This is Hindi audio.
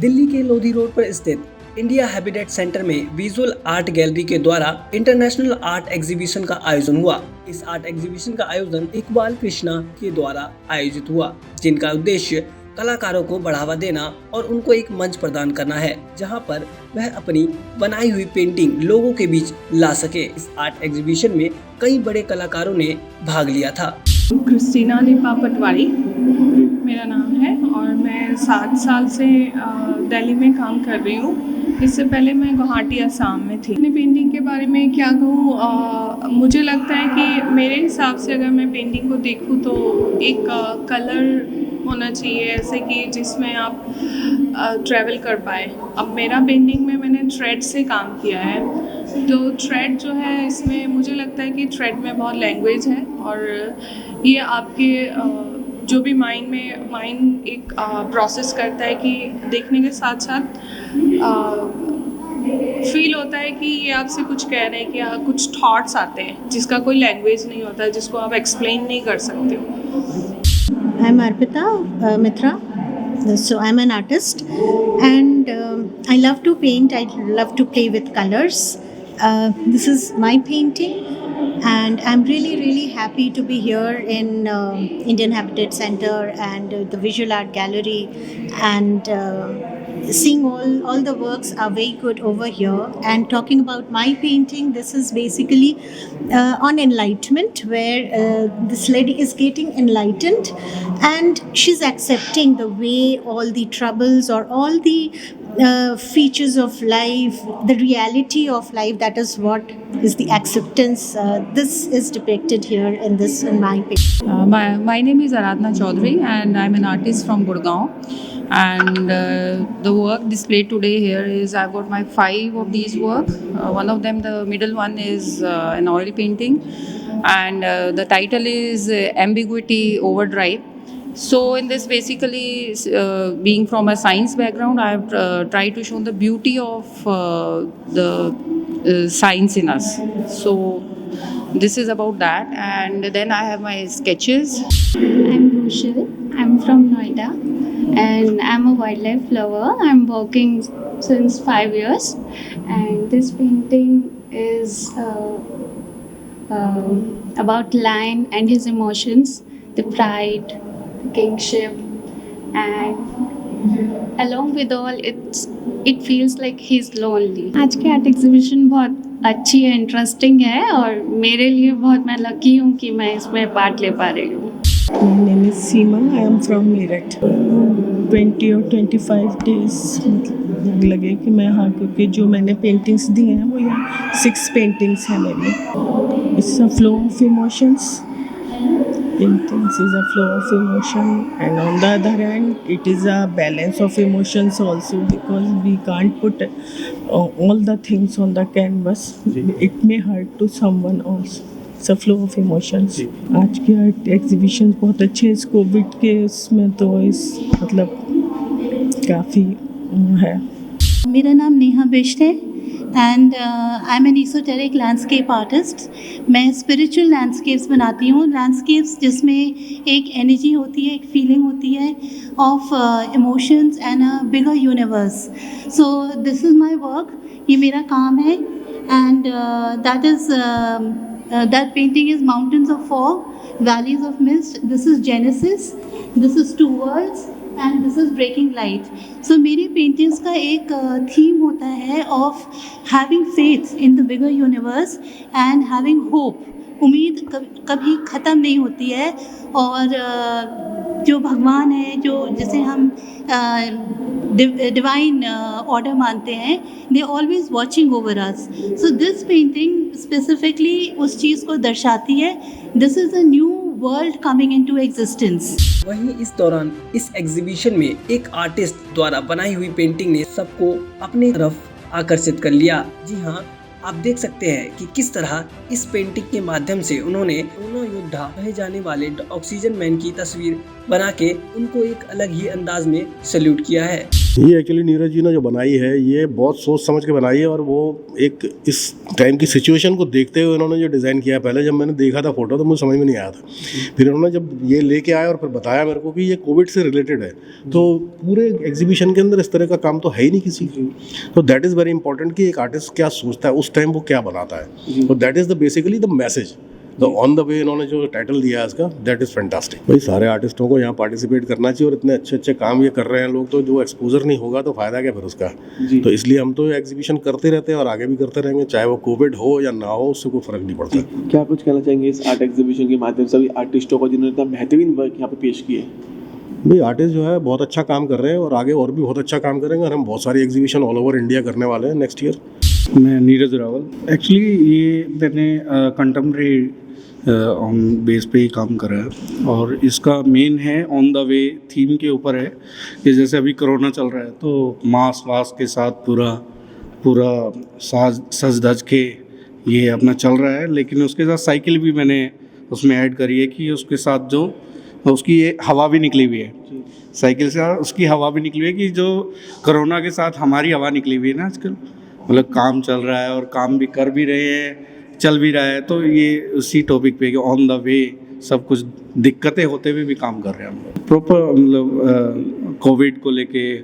दिल्ली के लोधी रोड पर स्थित इंडिया हैबिटेट सेंटर में विजुअल आर्ट गैलरी के द्वारा इंटरनेशनल आर्ट एग्जीबिशन का आयोजन हुआ। इस आर्ट एग्जीबिशन का आयोजन इकबाल कृष्णा के द्वारा आयोजित हुआ, जिनका उद्देश्य कलाकारों को बढ़ावा देना और उनको एक मंच प्रदान करना है, जहां पर वह अपनी बनाई हुई पेंटिंग लोगों के बीच ला सके। इस आर्ट एग्जीबिशन में कई बड़े कलाकारों ने भाग लिया था। क्रिस्टीना लिपा पटवारी मेरा नाम है और मैं 7 साल से दिल्ली में काम कर रही हूँ। इससे पहले मैं गुवाहाटी असम में थी। अपनी पेंटिंग के बारे में क्या कहूँ, मुझे लगता है कि मेरे हिसाब से अगर मैं पेंटिंग को देखूँ तो एक कलर होना चाहिए ऐसे कि जिसमें आप ट्रैवल कर पाए। अब मेरा पेंटिंग में मैंने थ्रेड से काम किया है, तो थ्रेड जो है इसमें मुझे लगता है कि थ्रेड में बहुत लैंग्वेज है और ये आपके जो भी माइंड एक प्रोसेस करता है कि देखने के साथ साथ फील होता है कि ये आपसे कुछ कह रहे हैं कि कुछ थॉट्स आते हैं जिसका कोई लैंग्वेज नहीं होता, जिसको आप एक्सप्लेन नहीं कर सकते हो। I'm Arpita Mitra. So I'm an artist and I love to paint. I love to play with colors. This is my painting and I'm really happy to be here in Indian Habitat Center and the Visual Art Gallery and seeing all the works are very good over here. And talking about my painting, this is basically on enlightenment, where this lady is getting enlightened and she's accepting the way all the troubles or all the features of life, the reality of life, that is what is the acceptance. This is depicted here in my painting. My name is Aradhna Chaudhary and I'm an artist from Gurgaon. And the work displayed today here is I've got my 5 of these work. One of them, the middle one, is an oil painting, and the title is Ambiguity Overdrive. So in this, basically, being from a science background, I have tried to show the beauty of the science in us. So this is about that, and then I have my sketches. I'm Rochelle. I'm from Noida, and I'm a wildlife lover. I'm working since 5 years, and this painting is about lion and his emotions, the pride, the kingship, and along with all, it feels like he's lonely. आज की आर्ट एग्जीबिशन बहुत अच्छी है, इंटरेस्टिंग है और मेरे लिए बहुत, मैं लकी हूँ कि मैं इसमें पार्ट ले पा रही हूँ। My name is Seema. I am from Meerut. 20 or 25 days लगे कि मैं यहाँ, क्योंकि जो मैंने पेंटिंग्स दी हैं वो यहाँ 6 पेंटिंग्स हैं मेरी। It's a flow of emotions. Paintings is a flow of emotion, and on the other hand, it is a balance of emotions also, because we can't put all the things on the canvas. It may hurt to someone also. It's a flow of emotions. आज की आर्ट एग्जीबिशन बहुत अच्छे हैं। इस कोविड के इसमें तो मतलब काफ़ी है। मेरा नाम नेहा बिष्ट है and I am an esoteric landscape artist. मैं स्पिरिचुअल लैंडस्केप्स बनाती हूँ, लैंडस्केप्स जिसमें एक एनर्जी होती है, एक फीलिंग होती है of emotions and a bigger universe. So this is my work, ये मेरा काम है and that is that painting is Mountains of Fog, Valleys of Mist. This is Genesis, this is Two Worlds and this is Breaking Light. So मेरी paintings का एक theme होता है of having faith in the bigger universe and having hope. उम्मीद कभी ख़त्म नहीं होती है और जो भगवान है, जो जिसे हम डिवाइन ऑर्डर मानते हैं, they always watching over us. So this painting specifically उस चीज़ को दर्शाती है। This is a new world coming into existence. वहीं इस दौरान इस एग्जीबिशन में एक आर्टिस्ट द्वारा बनाई हुई पेंटिंग ने सबको अपनी तरफ आकर्षित कर लिया। जी हाँ, आप देख सकते हैं कि किस तरह इस पेंटिंग के माध्यम से उन्होंने दोनों योद्धा कहे जाने वाले ऑक्सीजन मैन की तस्वीर बना के उनको एक अलग ही अंदाज में सैल्यूट किया है। ये एक्चुअली नीरज जी ने जो बनाई है ये बहुत सोच समझ के बनाई है और वो एक इस टाइम की सिचुएशन को देखते हुए उन्होंने जो डिज़ाइन किया है। पहले जब मैंने देखा था फोटो तो मुझे समझ में नहीं आया था, फिर उन्होंने जब ये लेके आया और फिर बताया मेरे को कि ये कोविड से रिलेटेड है, तो पूरे एग्जीबिशन के अंदर इस तरह का काम तो है ही नहीं किसी की। तो दैट इज़ वेरी इंपॉर्टेंट कि एक आर्टिस्ट क्या सोचता है उस टाइम, वो क्या बनाता है। तो that is the basically the message, the on the way इन्होंने जो टाइटल दिया है इसका, दैट इज़ फैंटास्टिक। भाई सारे आर्टिस्टों को यहाँ पार्टिसिपेट करना चाहिए और इतने अच्छे अच्छे काम ये कर रहे हैं लोग, तो जो एक्सपोजर नहीं होगा तो फ़ायदा क्या फिर उसका। तो इसलिए हम तो एग्जीबिशन करते रहते हैं और आगे भी करते रहेंगे, चाहे वो कोविड हो या ना हो, उससे कोई फ़र्क नहीं पड़ता। क्या कुछ कहना चाहेंगे इस आर्ट एग्जीबिशन के माध्यम से आर्टिस्टों को जिन्होंने इतना बेहतरीन वर्क यहाँ पे पेश किए? भाई आर्टिस्ट जो है बहुत अच्छा काम कर रहे हैं और आगे और भी बहुत अच्छा काम करेंगे और हम बहुत सारी एग्जीबिशन ऑल ओवर इंडिया करने वाले हैं नेक्स्ट ईयर। मैं नीरज रावल। एक्चुअली ये मैंने कंटेम्प्रेरी ऑन बेस पे ही काम करा है और इसका मेन है ऑन द वे थीम के ऊपर है कि जैसे अभी कोरोना चल रहा है तो मास्क के साथ पूरा सज धज के ये अपना चल रहा है, लेकिन उसके साथ साइकिल भी मैंने उसमें ऐड करी है कि उसके साथ जो उसकी ये हवा भी निकली हुई है, साइकिल से उसकी हवा भी निकली हुई है कि जो कोरोना के साथ हमारी हवा निकली हुई है ना आजकल, मतलब काम चल रहा है और काम भी कर भी रहे हैं, चल भी रहा है, तो ये उसी टॉपिक पे कि ऑन द वे सब कुछ दिक्कतें होते हुए भी काम कर रहे हैं हम लोग। प्रॉपर मतलब कोविड को लेके